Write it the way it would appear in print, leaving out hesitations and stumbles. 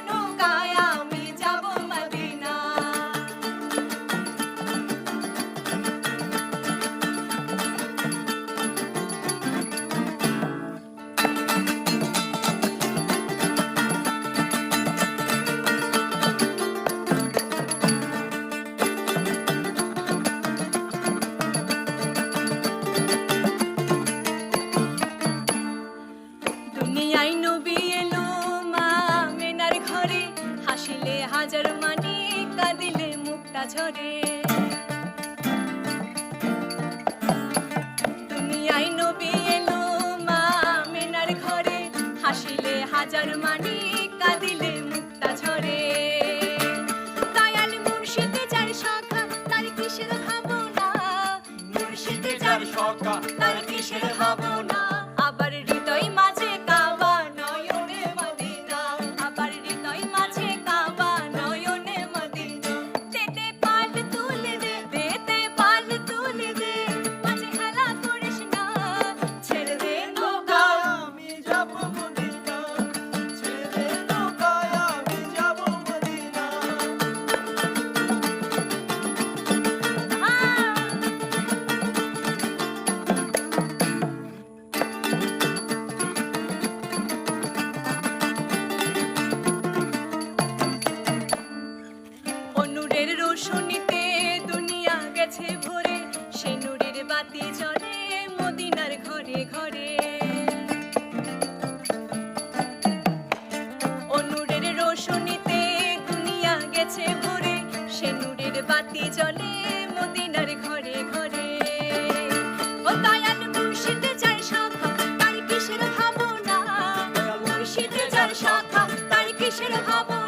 নৌকায় আমি যাব মদিনা। দুনিয়ায় নবী এলো মা আমেনার ঘরে, হাসিলে হাজার মানি কাঁদিলে মুক্তা ঝরে। দুনিয়ায় নবী এলো মা আমেনার ঘরে, হাসিলে হাজার মানি কাঁদিলে মুক্তা ঝরে। দয়াল মুর্শিদে যার শাখা তার কিসের ভাবনা, মুর্শিদে যার শাখা তার কিসের ভাবনা। আবার হৃদয় মাঝে কাবা নয়নে মদিনা, আবার হৃদয় মাঝে কাবা নয়নে মদিনা। তেতে পাল তুলে দে, তেতে পাল তুলে দে, মাঝে খেলা করিস না, ছেড়ে দে নৌকায় আমি যাব মদিনা, ছেড়ে দে নৌকায় আমি যাব মদিনা। নূরের রোশনীতে দুনিয়া গেছে ভরে, সেই নূরের বাতি জ্বলে মদিনার ঘরে ঘরে। ও নূরের রোশনীতে দুনিয়া গেছে ভরে, সেই নূরের বাতি জ্বলে মদিনার ঘরে ঘরে। ও দয়াল মুর্শিদে যার শাখা তার কিসের ভাবনা, মুর্শিদে যার শাখা তার কিসের ভাবনা।